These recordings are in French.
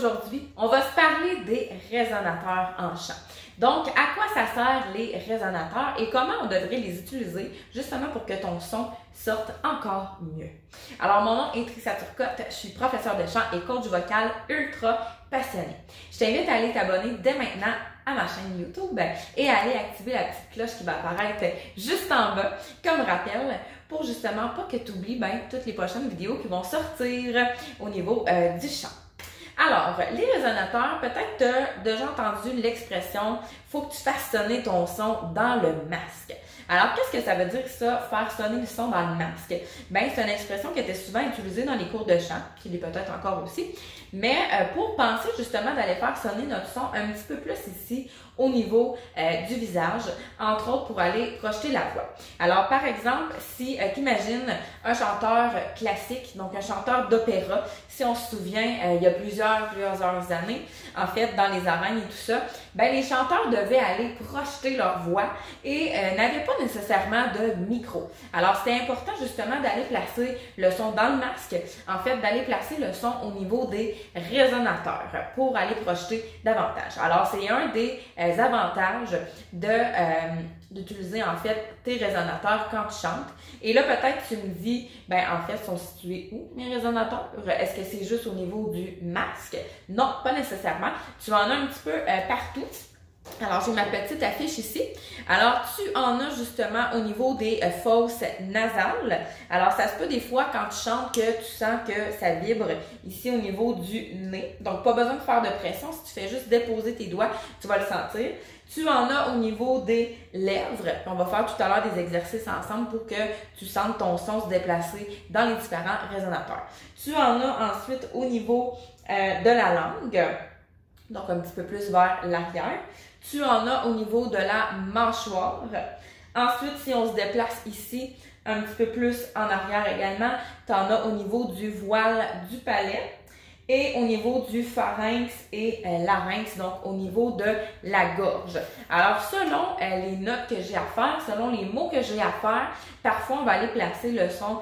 aujourd'hui, on va se parler des résonateurs en chant. Donc, à quoi ça sert les résonateurs et comment on devrait les utiliser justement pour que ton son sorte encore mieux. Alors, mon nom est Trisha Turcotte, je suis professeure de chant et coach vocal ultra passionnée. Je t'invite à aller t'abonner dès maintenant à ma chaîne YouTube et à aller activer la petite cloche qui va apparaître juste en bas comme rappel pour justement pas que tu oublies toutes les prochaines vidéos qui vont sortir au niveau du chant. Alors, les résonateurs, peut-être tu as déjà entendu l'expression « faut que tu fasses sonner ton son dans le masque ». Alors, qu'est-ce que ça veut dire ça, faire sonner le son dans le masque? Bien, c'est une expression qui était souvent utilisée dans les cours de chant, qui l'est peut-être encore aussi, mais pour penser justement d'aller faire sonner notre son un petit peu plus ici au niveau du visage, entre autres pour aller projeter la voix. Alors, par exemple, si tu imagines un chanteur classique, donc un chanteur d'opéra, si on se souvient, il y a plusieurs années, en fait, dans les arènes et tout ça, ben les chanteurs devaient aller projeter leur voix et n'avaient pas nécessairement de micro. Alors, c'était important justement d'aller placer le son dans le masque, en fait, d'aller placer le son au niveau des résonateurs pour aller projeter davantage. Alors, c'est un des avantages d'utiliser en fait tes résonateurs quand tu chantes. Et là, peut-être tu me dis, en fait, sont situés où mes résonateurs? Est-ce que c'est juste au niveau du masque? Non, pas nécessairement. Tu en as un petit peu partout. Alors, j'ai ma petite affiche ici. Alors, tu en as justement au niveau des fosses nasales. Alors, ça se peut des fois quand tu chantes que tu sens que ça vibre ici au niveau du nez. Donc, pas besoin de faire de pression. Si tu fais juste déposer tes doigts, tu vas le sentir. Tu en as au niveau des lèvres. On va faire tout à l'heure des exercices ensemble pour que tu sentes ton son se déplacer dans les différents résonateurs. Tu en as ensuite au niveau de la langue. Donc, un petit peu plus vers l'arrière. Tu en as au niveau de la mâchoire. Ensuite, si on se déplace ici, un petit peu plus en arrière également, tu en as au niveau du voile du palais et au niveau du pharynx et larynx, donc au niveau de la gorge. Alors, selon les notes que j'ai à faire, selon les mots que j'ai à faire, parfois on va aller placer le son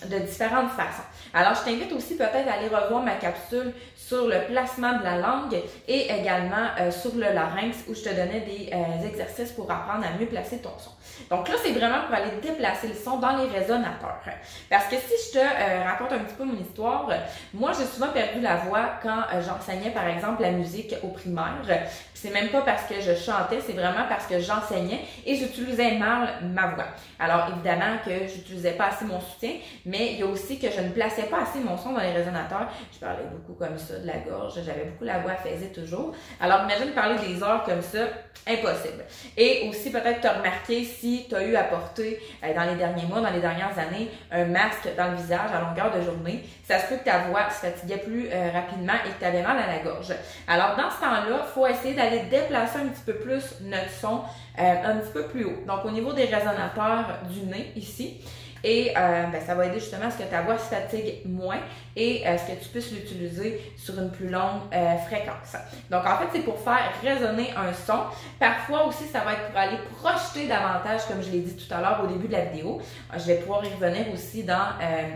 de différentes façons. Alors, je t'invite aussi peut-être à aller revoir ma capsule sur le placement de la langue et également sur le larynx où je te donnais des exercices pour apprendre à mieux placer ton son. Donc là, c'est vraiment pour aller déplacer le son dans les résonateurs. Parce que si je te raconte un petit peu mon histoire, moi, j'ai souvent perdu la voix quand j'enseignais, par exemple, la musique au primaire. C'est même pas parce que je chantais, c'est vraiment parce que j'enseignais et j'utilisais mal ma voix. Alors, évidemment que j'utilisais pas assez mon soutien, mais il y a aussi que je ne plaçais pas assez mon son dans les résonateurs. Je parlais beaucoup comme ça, de la gorge, j'avais beaucoup la voix faisait toujours. Alors, imagine parler des heures comme ça, impossible. Et aussi, peut-être te remarquer si tu as eu à porter dans les derniers mois, dans les dernières années, un masque dans le visage à longueur de journée. Ça se peut que ta voix se fatiguait plus rapidement et que tu avais mal à la gorge. Alors, dans ce temps-là, il faut essayer d'aller déplacer un petit peu plus notre son un petit peu plus haut. Donc, au niveau des résonateurs du nez, ici. Et ça va aider justement à ce que ta voix se fatigue moins et à ce que tu puisses l'utiliser sur une plus longue fréquence. Donc, en fait, c'est pour faire résonner un son. Parfois aussi, ça va être pour aller projeter davantage, comme je l'ai dit tout à l'heure au début de la vidéo. Je vais pouvoir y revenir aussi dans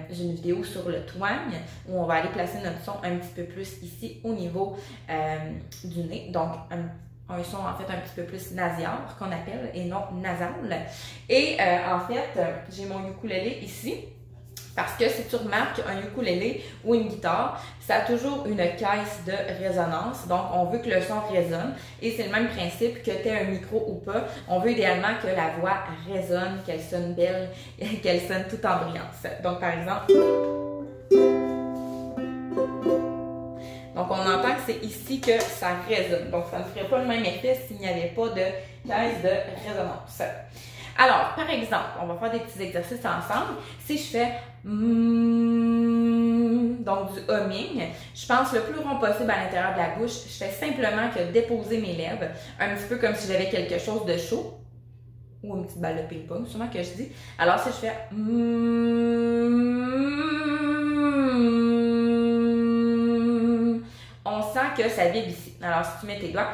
une vidéo sur le twang, où on va aller placer notre son un petit peu plus ici au niveau du nez. Donc, un son en fait un petit peu plus nasal qu'on appelle et non nasal. Et en fait, j'ai mon ukulélé ici parce que si tu remarques un ukulélé ou une guitare, ça a toujours une caisse de résonance. Donc, on veut que le son résonne et c'est le même principe que tu aies un micro ou pas. On veut idéalement que la voix résonne, qu'elle sonne belle, qu'elle sonne tout en brillance. Donc, par exemple... Donc, on entend que c'est ici que ça résonne. Donc, ça ne ferait pas le même effet s'il n'y avait pas de caisse de résonance. Alors, par exemple, on va faire des petits exercices ensemble. Si je fais donc du humming, je pense le plus rond possible à l'intérieur de la bouche. Je fais simplement que déposer mes lèvres, un petit peu comme si j'avais quelque chose de chaud ou une petite balle de ping-pong, sûrement que je dis. Alors, si je fais on sent que ça vibre ici. Alors, si tu mets tes doigts,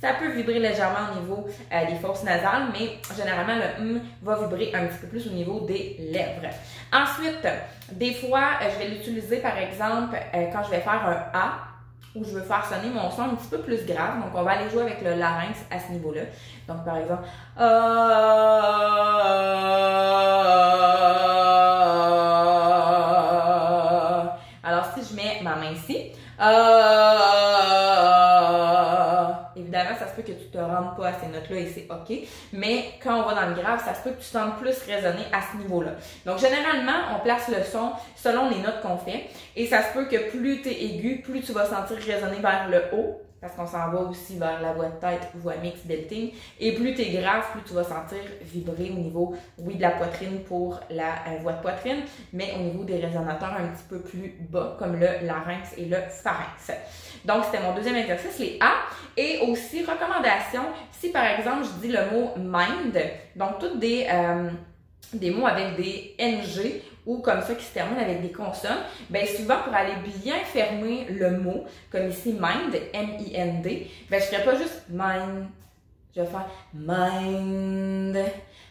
ça peut vibrer légèrement au niveau des fosses nasales, mais généralement, le va vibrer un petit peu plus au niveau des lèvres. Ensuite, Des fois, je vais l'utiliser par exemple quand je vais faire un A, où je veux faire sonner mon son un petit peu plus grave. Donc, on va aller jouer avec le larynx à ce niveau-là. Donc, par exemple, alors, si je mets ma main ici, évidemment, ça se peut que tu te rendes pas à ces notes-là et c'est OK. Mais quand on va dans le grave, ça se peut que tu sentes plus résonner à ce niveau-là. Donc, généralement, on place le son selon les notes qu'on fait. Et ça se peut que plus tu es aigu, plus tu vas sentir résonner vers le haut. Parce qu'on s'en va aussi vers la voix de tête, voix mix, belting. Et plus tu es grave, plus tu vas sentir vibrer au niveau, oui, de la poitrine pour la voix de poitrine, mais au niveau des résonateurs un petit peu plus bas, comme le larynx et le pharynx. Donc, c'était mon deuxième exercice, les A. Et aussi, recommandation, si par exemple, je dis le mot mind, donc toutes des mots avec des NG ou comme ça qui se terminent avec des consonnes, bien souvent pour aller bien fermer le mot, comme ici mind, M-I-N-D, bien je ne ferai pas juste mind, je vais faire mind,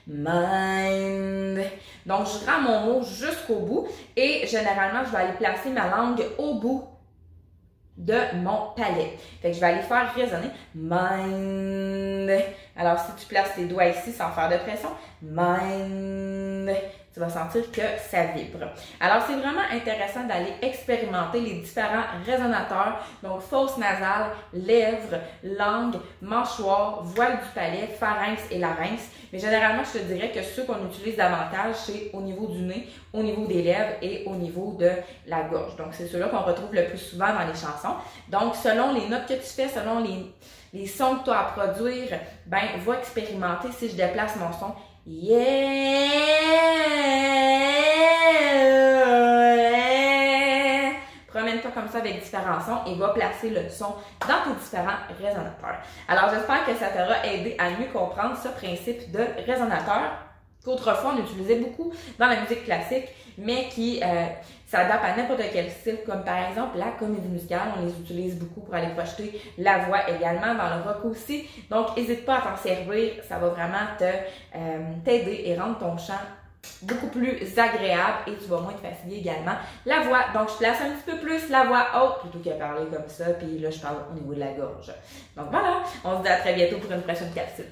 mind. Donc je rends mon mot jusqu'au bout et généralement je vais aller placer ma langue au bout de mon palais. Fait que je vais aller faire résonner mind. Alors si tu places tes doigts ici sans faire de pression, mind, tu vas sentir que ça vibre. Alors c'est vraiment intéressant d'aller expérimenter les différents résonateurs, donc fosse nasale, lèvres, langue, mâchoire, voile du palais, pharynx et larynx. Mais généralement, je te dirais que ceux qu'on utilise davantage, c'est au niveau du nez, au niveau des lèvres et au niveau de la gorge. Donc, c'est ceux-là qu'on retrouve le plus souvent dans les chansons. Donc, selon les notes que tu fais, selon les sons que tu as à produire, ben, va expérimenter si je déplace mon son. Yeah! Promène-toi comme ça avec différents sons et va placer le son dans tes différents résonateurs. Alors, j'espère que ça t'aura aidé à mieux comprendre ce principe de résonateur qu'autrefois on utilisait beaucoup dans la musique classique, mais qui s'adapte à n'importe quel style, comme par exemple la comédie musicale. On les utilise beaucoup pour aller projeter la voix également, dans le rock aussi. Donc, n'hésite pas à t'en servir, ça va vraiment t'aider et rendre ton chant beaucoup plus agréable et tu vas moins te fatiguer également la voix. Donc, je place un petit peu plus la voix haute plutôt qu'à parler comme ça. Puis là, je parle au niveau de la gorge. Donc voilà, on se dit à très bientôt pour une prochaine capsule.